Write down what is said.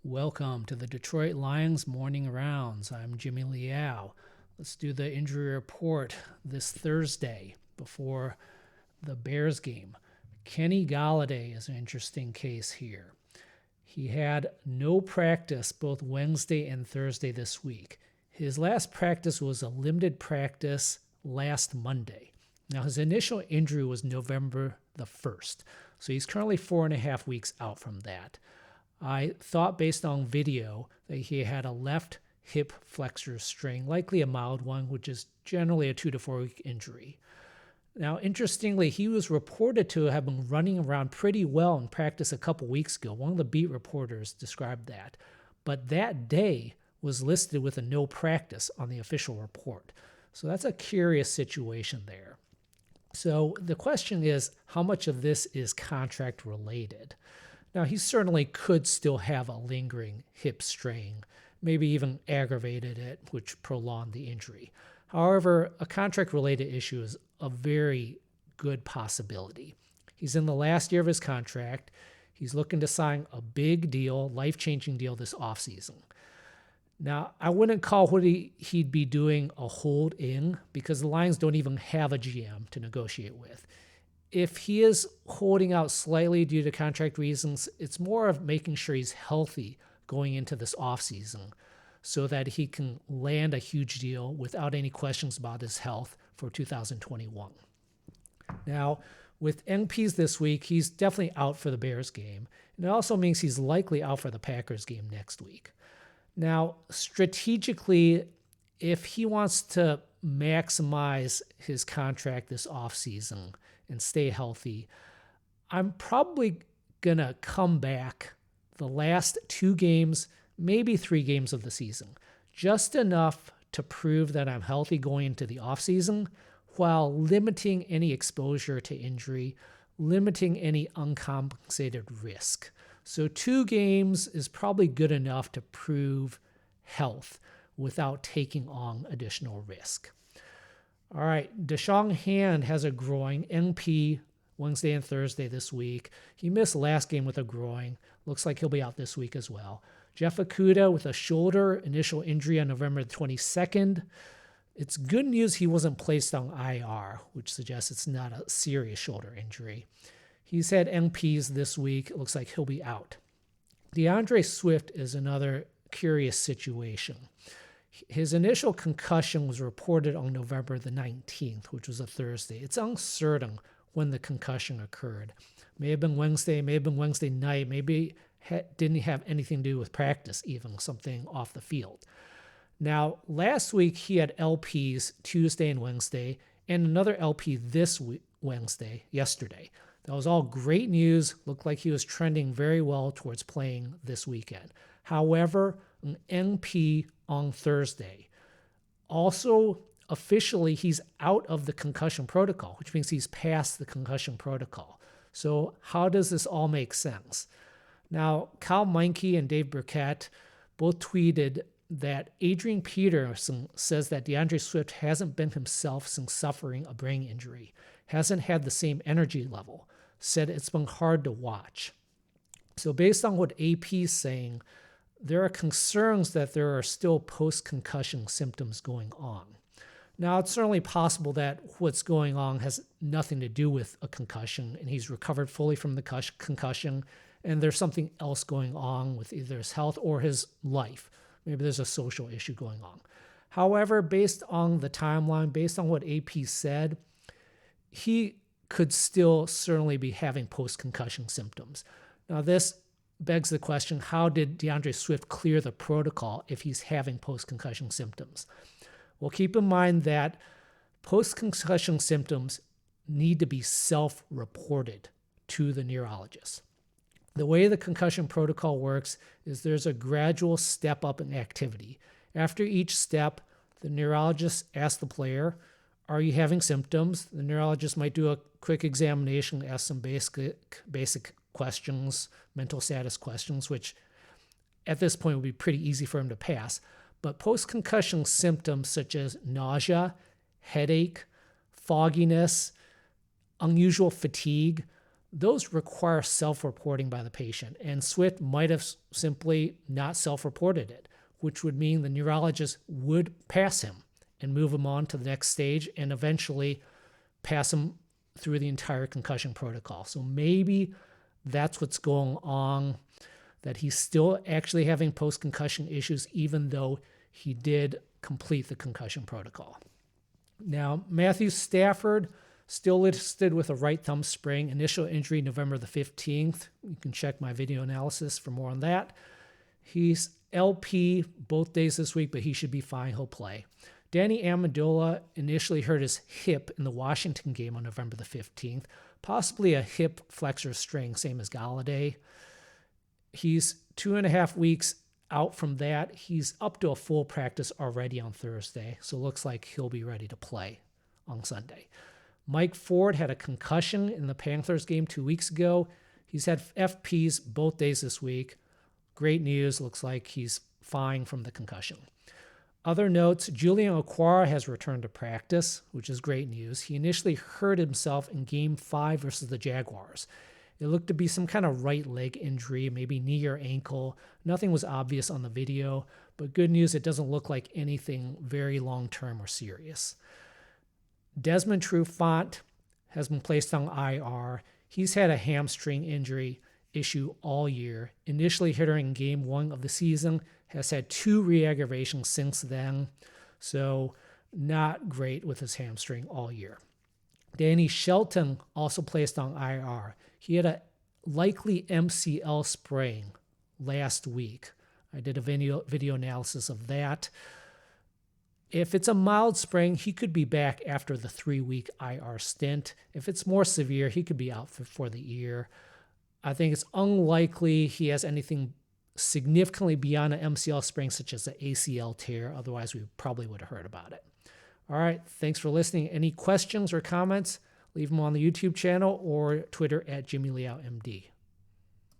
Welcome to the Detroit Lions Morning Rounds. I'm Jimmy Liao. Let's do the injury report this Thursday before the Bears game. Kenny Golladay is an interesting case here. He had no practice both Wednesday and Thursday this week. His last practice was a limited practice last Monday. Now, his initial injury was November the 1st, so he's currently 4.5 weeks out from that. I thought based on video that he had a left hip flexor strain, likely a mild one, which is generally a 2 to 4 week injury. Now, interestingly, he was reported to have been running around pretty well in practice a couple weeks ago. One of the beat reporters described that. But that day was listed with a no practice on the official report. So that's a curious situation there. So the question is, how much of this is contract related? Now, he certainly could still have a lingering hip strain, maybe even aggravated it, which prolonged the injury. However, a contract-related issue is a very good possibility. He's in the last year of his contract. He's looking to sign a big deal, life-changing deal this offseason. Now, I wouldn't call what he'd be doing a hold-in because the Lions don't even have a GM to negotiate with. If he is holding out slightly due to contract reasons, it's more of making sure he's healthy going into this offseason so that he can land a huge deal without any questions about his health for 2021. Now, with NPs this week, he's definitely out for the Bears game, and it also means he's likely out for the Packers game next week. Now, strategically, if he wants to maximize his contract this offseason and stay healthy, I'm probably going to come back the last 2 games, maybe 3 games of the season, just enough to prove that I'm healthy going into the offseason while limiting any exposure to injury, limiting any uncompensated risk. So 2 games is probably good enough to prove health without taking on additional risk. All right, Deshaun Hand has a groin, NP, Wednesday and Thursday this week. He missed last game with a groin. Looks like he'll be out this week as well. Jeff Okudah with a shoulder initial injury on November 22nd. It's good news he wasn't placed on IR, which suggests it's not a serious shoulder injury. He's had NPs this week. It looks like he'll be out. DeAndre Swift is another curious situation. His initial concussion was reported on November the 19th, which was a Thursday. It's uncertain when the concussion occurred. May have been Wednesday, may have been Wednesday night, maybe didn't have anything to do with practice, even something off the field. Now, last week he had LPs Tuesday and Wednesday, and another LP this Wednesday, yesterday. That was all great news. Looked like he was trending very well towards playing this weekend. However, an NP on Thursday. Also, officially, he's out of the concussion protocol, which means he's past the concussion protocol. So how does this all make sense? Now, Kyle Meinke and Dave Burkett both tweeted that Adrian Peterson says that DeAndre Swift hasn't been himself since suffering a brain injury, hasn't had the same energy level, said it's been hard to watch. So based on what AP is saying, there are concerns that there are still post-concussion symptoms going on. Now, it's certainly possible that what's going on has nothing to do with a concussion and he's recovered fully from the concussion and there's something else going on with either his health or his life. Maybe there's a social issue going on. However, based on the timeline, based on what AP said, he could still certainly be having post-concussion symptoms. Now, this begs the question, how did DeAndre Swift clear the protocol if he's having post-concussion symptoms? Well, keep in mind that post-concussion symptoms need to be self-reported to the neurologist. The way the concussion protocol works is there's a gradual step up in activity. After each step, the neurologist asks the player, are you having symptoms? The neurologist might do a quick examination, ask some basic questions, mental status questions, which at this point would be pretty easy for him to pass. But post-concussion symptoms such as nausea, headache, fogginess, unusual fatigue, those require self-reporting by the patient, and Swift might have simply not self-reported it, which would mean the neurologist would pass him and move him on to the next stage and eventually pass him through the entire concussion protocol. So maybe that's what's going on, that he's still actually having post-concussion issues even though he did complete the concussion protocol. Now, Matthew Stafford, still listed with a right thumb sprain, initial injury November the 15th. You can check my video analysis for more on that. He's LP both days this week, but he should be fine. He'll play. Danny Amendola initially hurt his hip in the Washington game on November the 15th, possibly a hip flexor strain, same as Golladay. He's 2.5 weeks out from that. He's up to a full practice already on Thursday, so it looks like he'll be ready to play on Sunday. Mike Ford had a concussion in the Panthers game 2 weeks ago. He's had FPs both days this week. Great news. Looks like he's fine from the concussion. Other notes, Julian Okwara has returned to practice, which is great news. He initially hurt himself in Game 5 versus the Jaguars. It looked to be some kind of right leg injury, maybe knee or ankle. Nothing was obvious on the video, but good news, it doesn't look like anything very long-term or serious. Desmond Trufant has been placed on IR. He's had a hamstring injury issue all year. Initially hit her in Game 1 of the season, has had 2 re-aggravations since then, so not great with his hamstring all year. Danny Shelton also placed on IR. He had a likely MCL sprain last week. I did a video analysis of that. If it's a mild sprain, he could be back after the 3-week IR stint. If it's more severe, he could be out for the year. I think it's unlikely he has anything significantly beyond an MCL sprain, such as an ACL tear. Otherwise, we probably would have heard about it. All right, thanks for listening. Any questions or comments, leave them on the YouTube channel or Twitter at Jimmy Liao MD.